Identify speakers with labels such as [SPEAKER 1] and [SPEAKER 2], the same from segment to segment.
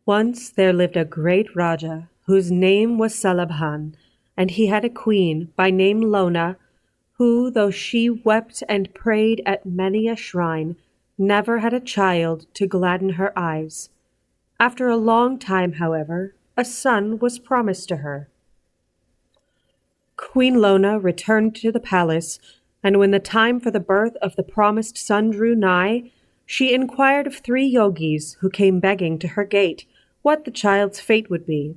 [SPEAKER 1] Once there lived a great Raja, whose name was Salabhan, and he had a queen by name Lona, who, though she wept and prayed at many a shrine, never had a child to gladden her eyes. After a long time, however, a son was promised to her. Queen Lona returned to the palace, and when the time for the birth of the promised son drew nigh, she inquired of 3 yogis who came begging to her gate what the child's fate would be.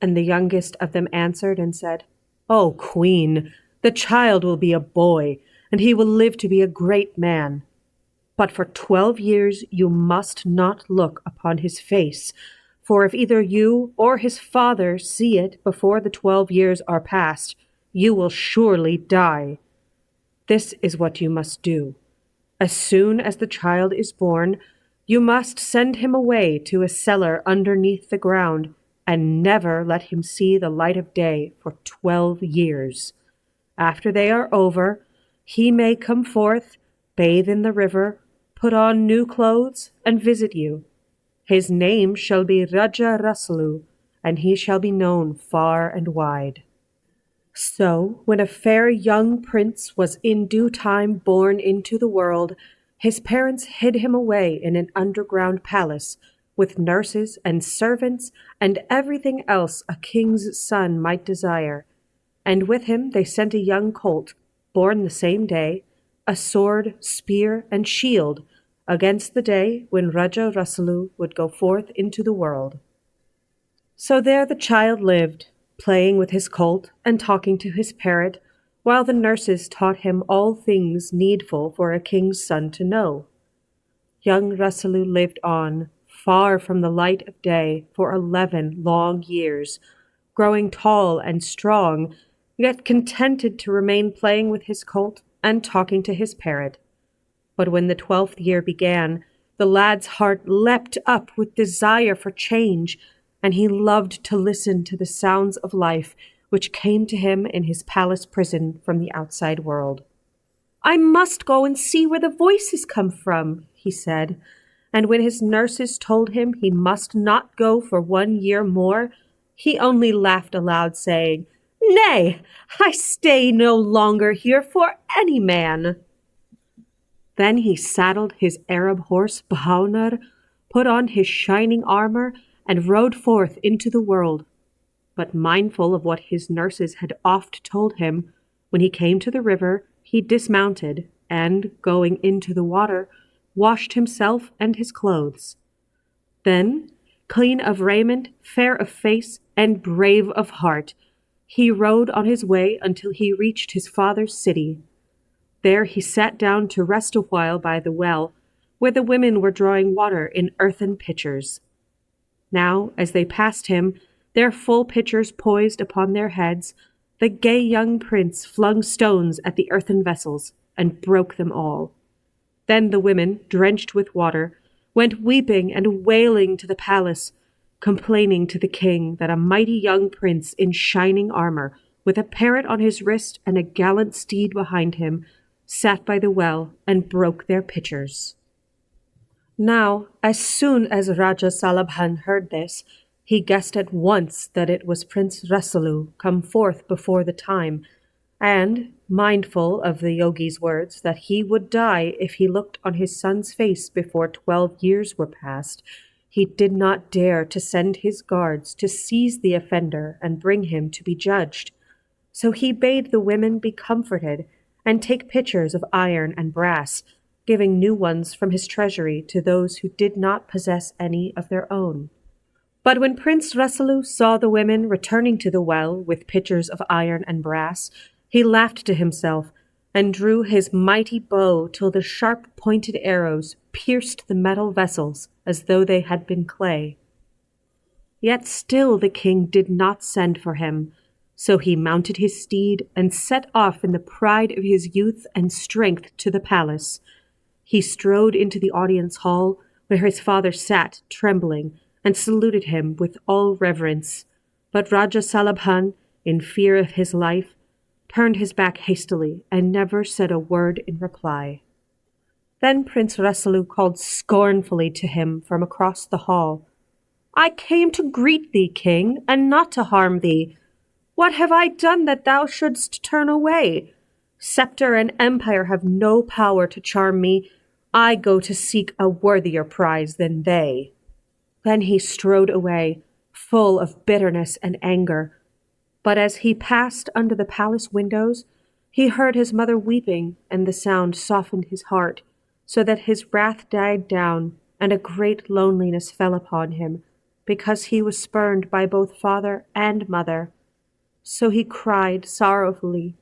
[SPEAKER 1] And the youngest of them answered and said, "O Queen, the child will be a boy, and he will live to be a great man. But for 12 years you must not look upon his face, for if either you or his father see it before the 12 years are past, you will surely die. This is what you must do. As soon as the child is born, you must send him away to a cellar underneath the ground, and never let him see the light of day for 12 years. After they are over, he may come forth, bathe in the river, put on new clothes, and visit you. His name shall be Raja Rasalu, and he shall be known far and wide." So, when a fair young prince was in due time born into the world, his parents hid him away in an underground palace, with nurses and servants and everything else a king's son might desire. And with him they sent a young colt, born the same day, a sword, spear, and shield, against the day when Raja Rasalu would go forth into the world. So there the child lived, playing with his colt and talking to his parrot, while the nurses taught him all things needful for a king's son to know. Young Rasulu lived on, far from the light of day, for 11 long years, growing tall and strong, yet contented to remain playing with his colt and talking to his parrot. But when the 12th year began, the lad's heart leapt up with desire for change, and he loved to listen to the sounds of life which came to him in his palace prison from the outside world. "I must go and see where the voices come from," he said, and when his nurses told him he must not go for 1 year more, he only laughed aloud, saying, "Nay, I stay no longer here for any man." Then he saddled his Arab horse Bahaunar, put on his shining armor, and rode forth into the world. But mindful of what his nurses had oft told him, when he came to the river, he dismounted, and, going into the water, washed himself and his clothes. Then, clean of raiment, fair of face, and brave of heart, he rode on his way until he reached his father's city. There he sat down to rest a while by the well, where the women were drawing water in earthen pitchers. Now, as they passed him, their full pitchers poised upon their heads, the gay young prince flung stones at the earthen vessels and broke them all. Then the women, drenched with water, went weeping and wailing to the palace, complaining to the king that a mighty young prince in shining armor, with a parrot on his wrist and a gallant steed behind him, sat by the well and broke their pitchers. Now, as soon as Raja Salabhan heard this, he guessed at once that it was Prince Resulu come forth before the time, and, mindful of the yogi's words that he would die if he looked on his son's face before 12 years were past, he did not dare to send his guards to seize the offender and bring him to be judged. So he bade the women be comforted and take pitchers of iron and brass, giving new ones from his treasury to those who did not possess any of their own. But when Prince Resulu saw the women returning to the well with pitchers of iron and brass, he laughed to himself and drew his mighty bow till the sharp-pointed arrows pierced the metal vessels as though they had been clay. Yet still the king did not send for him, so he mounted his steed and set off in the pride of his youth and strength to the palace. He strode into the audience hall, where his father sat, trembling, and saluted him with all reverence. But Raja Salabhan, in fear of his life, turned his back hastily and never said a word in reply. Then Prince Resulu called scornfully to him from across the hall, I came to greet thee, king, and not to harm thee. What have I done that thou shouldst turn away? Sceptre and empire have no power to charm me. I go to seek a worthier prize than they." Then he strode away, full of bitterness and anger. But as he passed under the palace windows, he heard his mother weeping, and the sound softened his heart, so that his wrath died down, and a great loneliness fell upon him, because he was spurned by both father and mother. So he cried sorrowfully,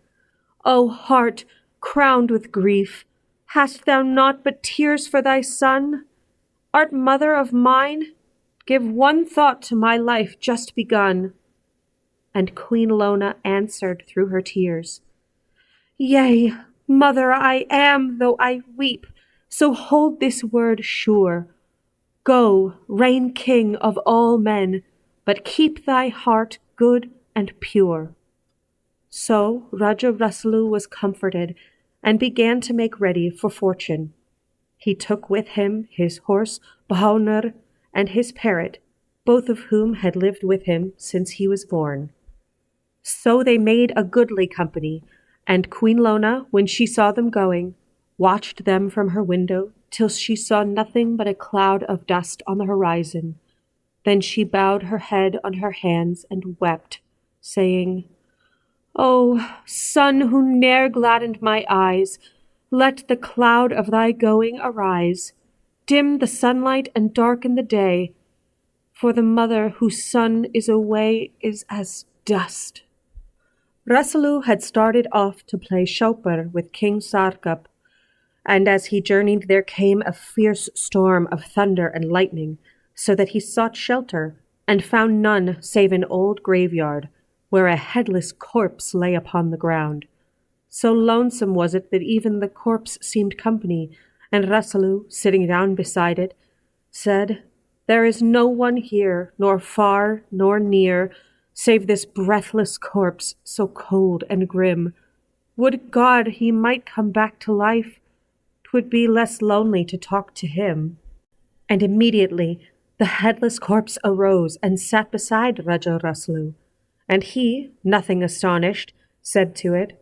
[SPEAKER 1] "O heart, crowned with grief, hast thou naught but tears for thy son? Art mother of mine? Give one thought to my life just begun." And Queen Lona answered through her tears, "Yea, mother I am, though I weep, so hold this word sure. Go, reign king of all men, but keep thy heart good and pure." So Raja Rasalu was comforted and began to make ready for fortune. He took with him his horse Bahaunar and his parrot, both of whom had lived with him since he was born. So they made a goodly company, and Queen Lona, when she saw them going, watched them from her window till she saw nothing but a cloud of dust on the horizon. Then she bowed her head on her hands and wept, saying, "O sun who ne'er gladdened my eyes, let the cloud of thy going arise, dim the sunlight and darken the day, for the mother whose son is away is as dust." Rasulu had started off to play Chopper with King Sarkap, and as he journeyed there came a fierce storm of thunder and lightning, so that he sought shelter, and found none save an old graveyard, where a headless corpse lay upon the ground. So lonesome was it that even the corpse seemed company, and Rasulu, sitting down beside it, said, "There is no one here, nor far nor near, save this breathless corpse, so cold and grim. Would God he might come back to life, 'twould be less lonely to talk to him." And immediately the headless corpse arose and sat beside Raja Rasalu, and he, nothing astonished, said to it,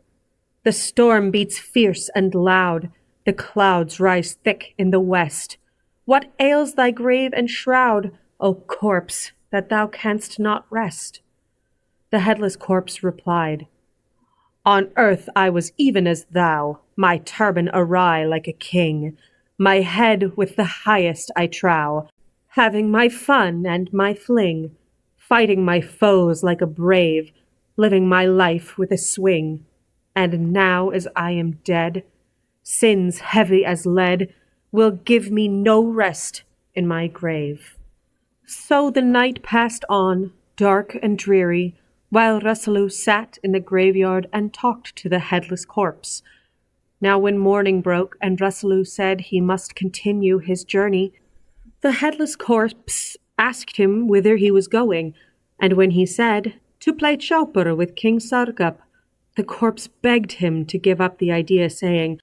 [SPEAKER 1] "The storm beats fierce and loud, the clouds rise thick in the west. What ails thy grave and shroud, O corpse, that thou canst not rest?" The headless corpse replied, "On earth I was even as thou, my turban awry like a king, my head with the highest I trow, having my fun and my fling, fighting my foes like a brave, living my life with a swing. And now as I am dead, sins heavy as lead will give me no rest in my grave." So the night passed on, dark and dreary, while Rasulu sat in the graveyard and talked to the headless corpse. Now when morning broke and Rasulu said he must continue his journey, the headless corpse asked him whither he was going, and when he said, "To play chopper with King Sarkap," the corpse begged him to give up the idea, saying,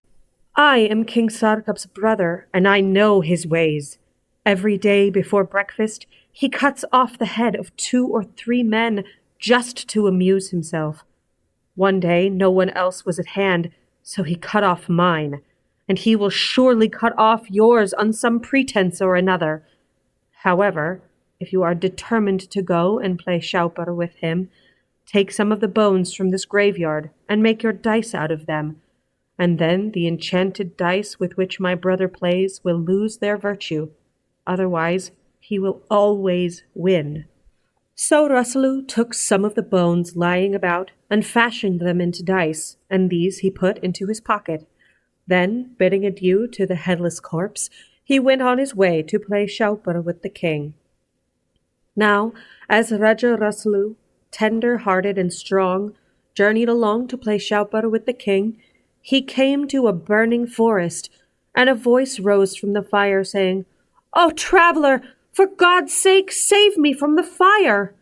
[SPEAKER 1] "I am King Sarkap's brother, and I know his ways. Every day before breakfast he cuts off the head of 2 or 3 men just to amuse himself. One day no one else was at hand, so he cut off mine, and he will surely cut off yours on some pretense or another. However, if you are determined to go and play chauper with him, take some of the bones from this graveyard and make your dice out of them, and then the enchanted dice with which my brother plays will lose their virtue. Otherwise, he will always win." So Rasulu took some of the bones lying about and fashioned them into dice, and these he put into his pocket. Then, bidding adieu to the headless corpse, he went on his way to play chauper with the king. Now, as Raja Rasalu, tender-hearted and strong, journeyed along to play chauper with the king, he came to a burning forest, and a voice rose from the fire, saying, "O traveler, for God's sake, save me from the fire!"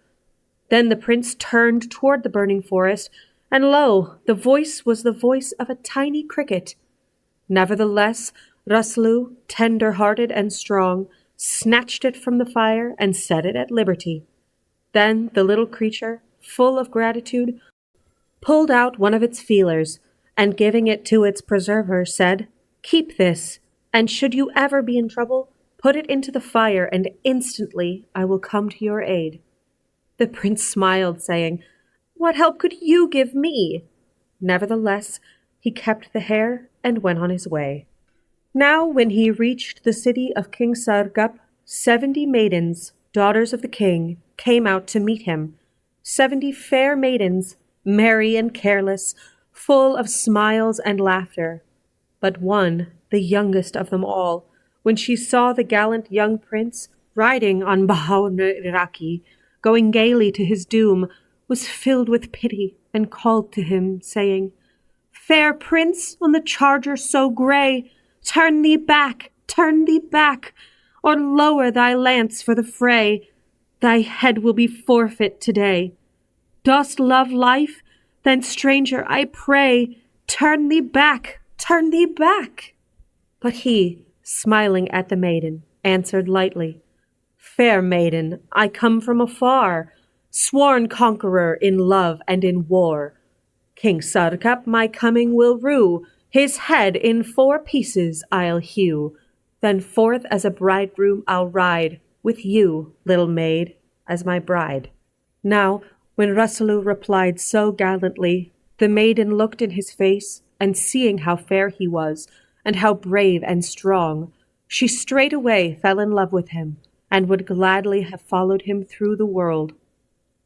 [SPEAKER 1] Then the prince turned toward the burning forest, and lo, the voice was the voice of a tiny cricket. Nevertheless, Rasulu, tender-hearted and strong, snatched it from the fire, and set it at liberty. Then the little creature, full of gratitude, pulled out one of its feelers, and giving it to its preserver, said, "Keep this, and should you ever be in trouble, put it into the fire, and instantly I will come to your aid." The prince smiled, saying, "What help could you give me?" Nevertheless, he kept the hair and went on his way. Now when he reached the city of King Sargap, 70 maidens, daughters of the king, came out to meet him. 70 fair maidens, merry and careless, full of smiles and laughter. But one, the youngest of them all, when she saw the gallant young prince riding on Bahauniraki, going gaily to his doom, was filled with pity and called to him, saying, "Fair prince, on the charger so grey, turn thee back, or lower thy lance for the fray. Thy head will be forfeit today. Dost love life? Then, stranger, I pray, turn thee back, turn thee back." But he, smiling at the maiden, answered lightly, "Fair maiden, I come from afar, sworn conqueror in love and in war. King Sarkap my coming will rue, his head in 4 pieces I'll hew. Then forth as a bridegroom I'll ride, with you, little maid, as my bride." Now, when Rasulu replied so gallantly, the maiden looked in his face, and seeing how fair he was, and how brave and strong, she straightway fell in love with him, and would gladly have followed him through the world.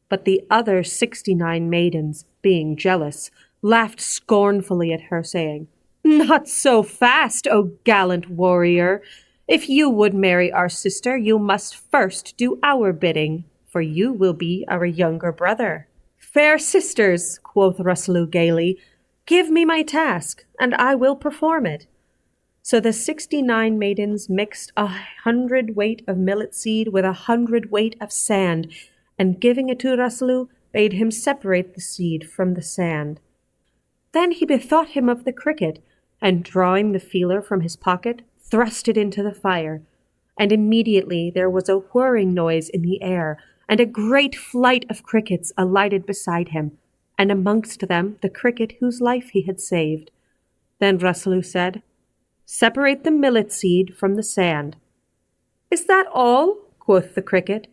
[SPEAKER 1] But the other 69 maidens, being jealous, laughed scornfully at her, saying, "Not so fast, O gallant warrior! If you would marry our sister, you must first do our bidding, for you will be our younger brother." "Fair sisters," quoth Rasulu gaily, "give me my task, and I will perform it." So the 69 maidens mixed 100 weight of millet seed with 100 weight of sand, and giving it to Rasulu, bade him separate the seed from the sand. Then he bethought him of the cricket, and drawing the feeler from his pocket, thrust it into the fire. And immediately there was a whirring noise in the air, and a great flight of crickets alighted beside him, and amongst them the cricket whose life he had saved. Then Rasulu said, "Separate the millet seed from the sand." "Is that all?" quoth the cricket.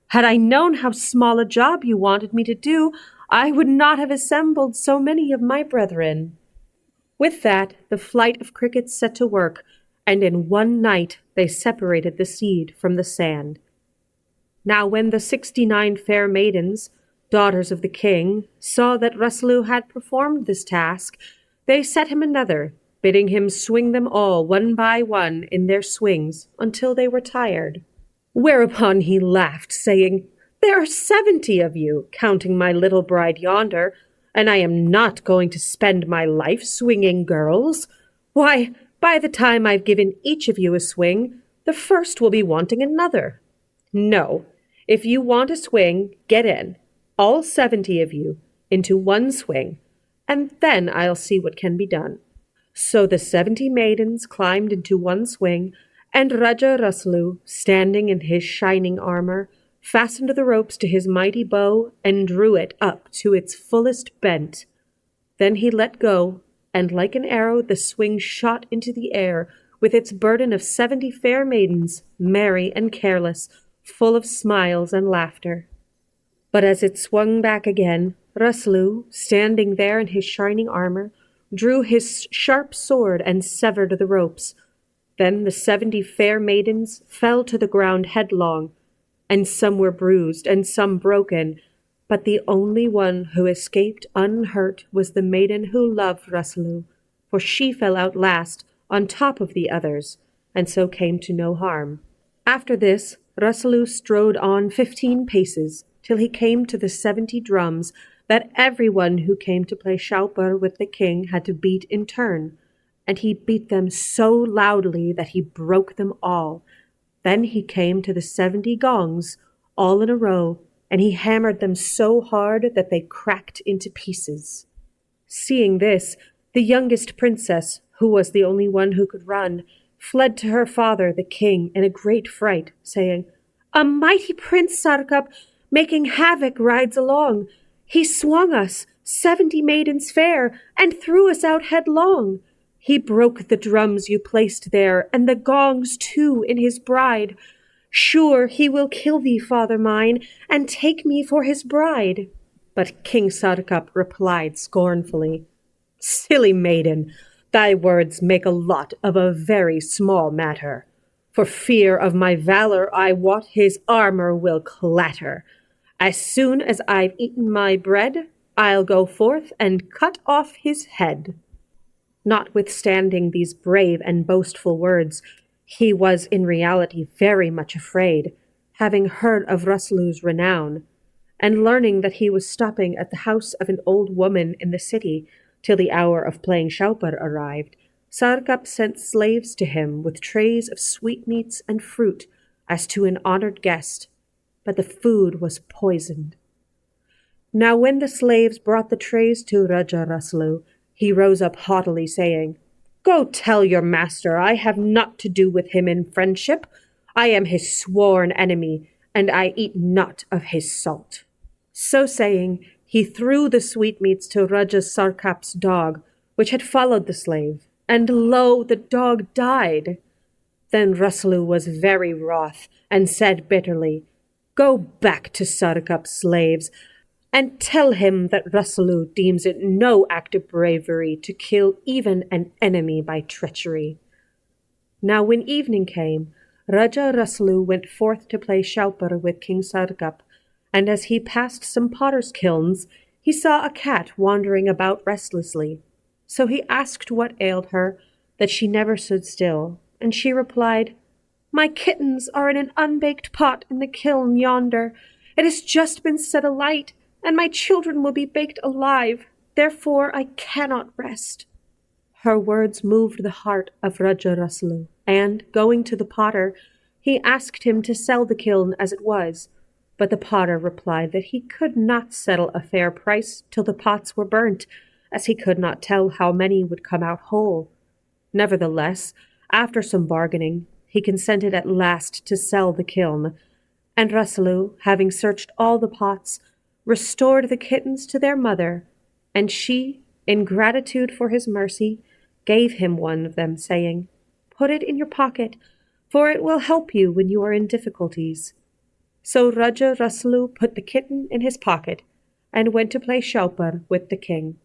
[SPEAKER 1] "Had I known how small a job you wanted me to do, I would not have assembled so many of my brethren." With that, the flight of crickets set to work, and in one night they separated the seed from the sand. Now when the 69 fair maidens, daughters of the king, saw that Rasulu had performed this task, they set him another, bidding him swing them all one by one in their swings until they were tired. Whereupon he laughed, saying, "There are 70 of you, counting my little bride yonder, and I am not going to spend my life swinging girls. Why, by the time I've given each of you a swing, the first will be wanting another. No, if you want a swing, get in, all 70 of you, into one swing, and then I'll see what can be done." So the 70 maidens climbed into one swing, and Raja Rasalu, standing in his shining armor, fastened the ropes to his mighty bow and drew it up to its fullest bent. Then he let go, and like an arrow the swing shot into the air with its burden of 70 fair maidens, merry and careless, full of smiles and laughter. But as it swung back again, Rasulu, standing there in his shining armor, drew his sharp sword and severed the ropes. Then the 70 fair maidens fell to the ground headlong, and some were bruised and some broken, but the only one who escaped unhurt was the maiden who loved Rasulu, for she fell out last on top of the others, and so came to no harm. After this, Rasulu strode on 15 paces, till he came to the 70 drums that everyone who came to play Shaupar with the king had to beat in turn, and he beat them so loudly that he broke them all. Then he came to the 70 gongs, all in a row, and he hammered them so hard that they cracked into pieces. Seeing this, the youngest princess, who was the only one who could run, fled to her father, the king, in a great fright, saying, "A mighty Prince Sarkap, making havoc, rides along. He swung us, 70 maidens fair, and threw us out headlong. He broke the drums you placed there, and the gongs too in his bride. Sure he will kill thee, father mine, and take me for his bride." But King Sarkap replied scornfully, "Silly maiden, thy words make a lot of a very small matter. For fear of my valor, I wot his armor will clatter. As soon as I've eaten my bread, I'll go forth and cut off his head." Notwithstanding these brave and boastful words, he was in reality very much afraid, having heard of Rasulu's renown, and learning that he was stopping at the house of an old woman in the city till the hour of playing Shaupar arrived. Sarkap sent slaves to him with trays of sweetmeats and fruit as to an honored guest, but the food was poisoned. Now when the slaves brought the trays to Raja Rasalu, he rose up haughtily, saying, "Go tell your master I have naught to do with him in friendship. I am his sworn enemy, and I eat not of his salt." So saying, he threw the sweetmeats to Raja Sarkap's dog, which had followed the slave, and lo, the dog died. Then Rasulu was very wroth, and said bitterly, "Go back to Sarkap's slaves, and tell him that Rasulu deems it no act of bravery to kill even an enemy by treachery." Now when evening came, Raja Rasalu went forth to play Shaupar with King Sarkap, and as he passed some potter's kilns, he saw a cat wandering about restlessly. So he asked what ailed her, that she never stood still, and she replied, "My kittens are in an unbaked pot in the kiln yonder. It has just been set alight, and my children will be baked alive. Therefore I cannot rest." Her words moved the heart of Raja Rasalu, and, going to the potter, he asked him to sell the kiln as it was. But the potter replied that he could not settle a fair price till the pots were burnt, as he could not tell how many would come out whole. Nevertheless, after some bargaining, he consented at last to sell the kiln, and Rasulu, having searched all the pots, restored the kittens to their mother, and she, in gratitude for his mercy, gave him one of them, saying, "Put it in your pocket, for it will help you when you are in difficulties." So Raja Rasalu put the kitten in his pocket, and went to play Shaupar with the king.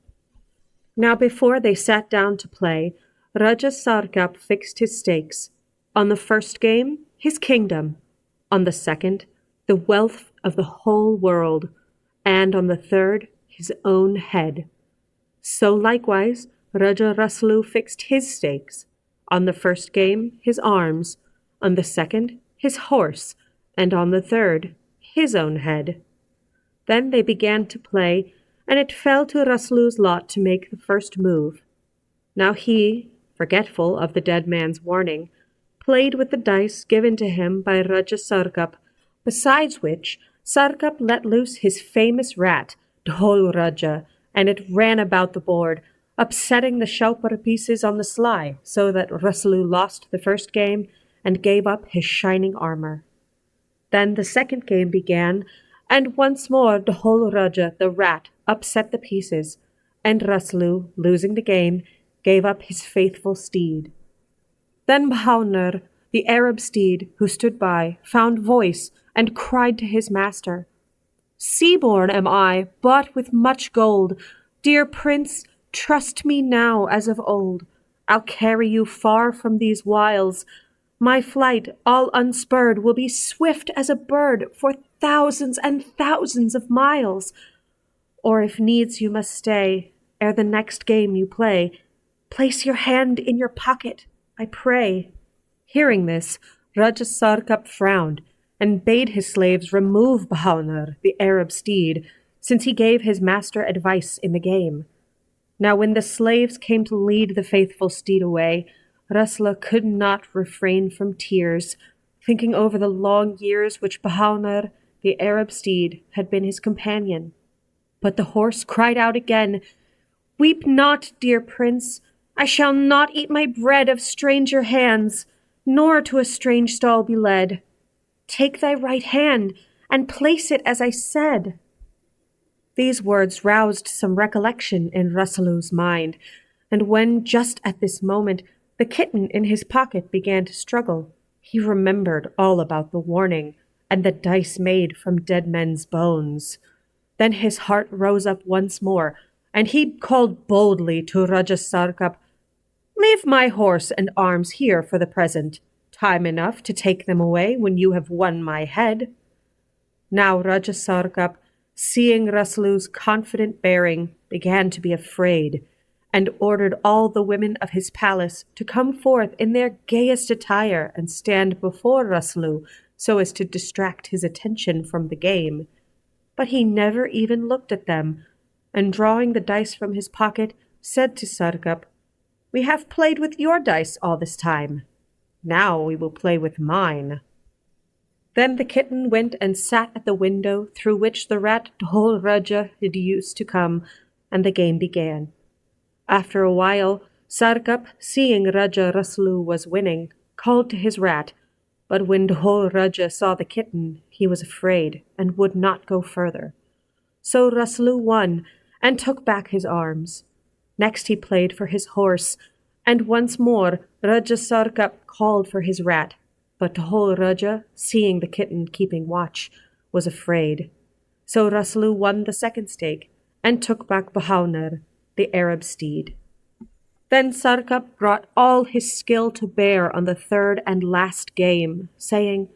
[SPEAKER 1] Now before they sat down to play, Raja Sarkap fixed his stakes. On the first game, his kingdom; on the second, the wealth of the whole world; and on the third, his own head. So likewise Raja Rasalu fixed his stakes. On the first game, his arms; on the second, his horse; and on the third, his own head. Then they began to play, and it fell to Rasulu's lot to make the first move. Now he, forgetful of the dead man's warning, played with the dice given to him by Raja Sarkap, besides which Sarkap let loose his famous rat, Dhol Raja, and it ran about the board, upsetting the Shaupar pieces on the sly, so that Rasulu lost the first game and gave up his shining armor. Then the second game began, and once more Dhol Raja, the rat, upset the pieces, and Rasulu, losing the game, gave up his faithful steed. Then Bhaunr, the Arab steed, who stood by, found voice and cried to his master, "Sea-born am I, bought with much gold. Dear prince, trust me now as of old. I'll carry you far from these wiles. My flight, all unspurred, will be swift as a bird for thousands and thousands of miles. Or if needs you must stay, ere the next game you play, place your hand in your pocket, I pray." Hearing this, Raja Sarkap frowned, and bade his slaves remove Bhaunr, the Arab steed, since he gave his master advice in the game. Now when the slaves came to lead the faithful steed away, Rasulu could not refrain from tears, thinking over the long years which Bhaunr, the Arab steed, had been his companion. But the horse cried out again, "Weep not, dear prince. I shall not eat my bread of stranger hands, nor to a strange stall be led. Take thy right hand, and place it as I said. These words roused some recollection in Rasulu's mind, and when just at this moment the kitten in his pocket began to struggle, he remembered all about the warning and the dice made from dead men's bones. Then his heart rose up once more, and he called boldly to Raja Sarkap, "Leave my horse and arms here for the present. Time enough to take them away when you have won my head." Now Raja Sarkap, seeing Rasulu's confident bearing, began to be afraid, and ordered all the women of his palace to come forth in their gayest attire and stand before Rasulu so as to distract his attention from the game. But he never even looked at them, and drawing the dice from his pocket, said to Sarkap, "We have played with your dice all this time. Now we will play with mine." Then the kitten went and sat at the window through which the rat Dhol Raja had used to come, and the game began. After a while, Sarkap, seeing Raja Rasalu was winning, called to his rat, but when Dhol Raja saw the kitten, he was afraid and would not go further. So Rasalu won and took back his arms. Next he played for his horse, and once more Raja Sarkap called for his rat, but Dhol Raja, seeing the kitten keeping watch, was afraid. So Rasalu won the second stake and took back Bahaunar, the Arab steed. Then Sarkap brought all his skill to bear on the third and last game, saying,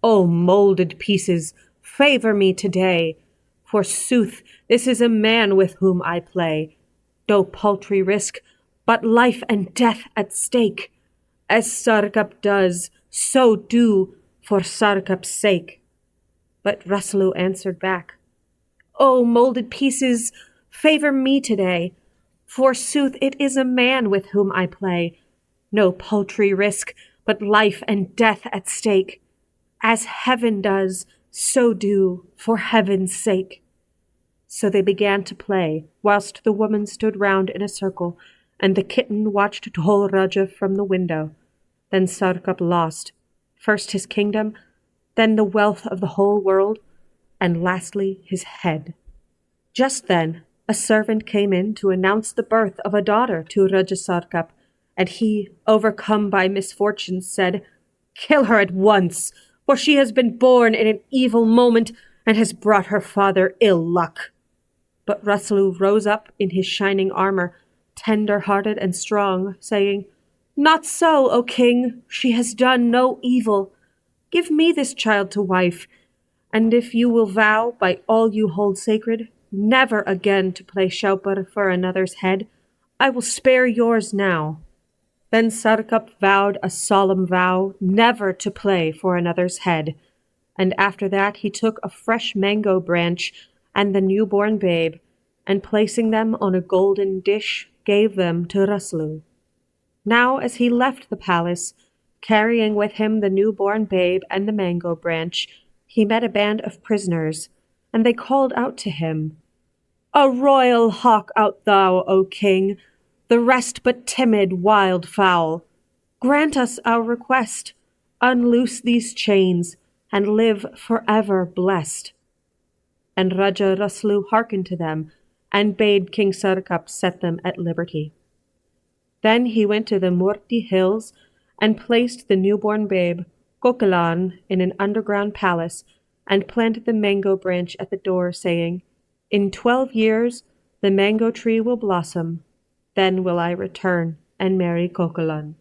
[SPEAKER 1] "O molded pieces, favor me today. Forsooth, this is a man with whom I play. No paltry risk, but life and death at stake. As Sarkap does, so do, for Sarkap's sake." But Rasulu answered back, "O molded pieces, favor me today. Forsooth, it is a man with whom I play. No paltry risk, but life and death at stake. As heaven does, so do, for heaven's sake." So they began to play, whilst the woman stood round in a circle, and the kitten watched Dhol Raja from the window. Then Sarkap lost, first his kingdom, then the wealth of the whole world, and lastly his head. Just then a servant came in to announce the birth of a daughter to Raja Sarkap, and he, overcome by misfortune, said, "Kill her at once, for she has been born in an evil moment and has brought her father ill luck." But Rasulu rose up in his shining armor, tender-hearted and strong, saying, "Not so, O king, she has done no evil. Give me this child to wife, and if you will vow by all you hold sacred, never again to play Shaupar for another's head, I will spare yours now." Then Sarkap vowed a solemn vow never to play for another's head, and after that he took a fresh mango branch and the newborn babe, and placing them on a golden dish, gave them to Rasulu. Now as he left the palace, carrying with him the newborn babe and the mango branch, he met a band of prisoners, and they called out to him, "A royal hawk art thou, O king, the rest but timid wild fowl. Grant us our request, unloose these chains, and live forever blessed." And Raja Rasalu hearkened to them, and bade King Sarkap set them at liberty. Then he went to the Murti hills, and placed the newborn babe, Kokalan, in an underground palace, and planted the mango branch at the door, saying, "In 12 years the mango tree will blossom. Then will I return and marry Kokalan."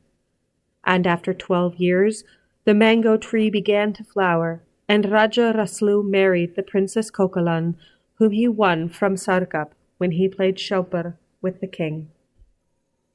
[SPEAKER 1] And after 12 years the mango tree began to flower, and Raja Rasalu married the Princess Kokalan, whom he won from Sarkap when he played Shaupar with the king.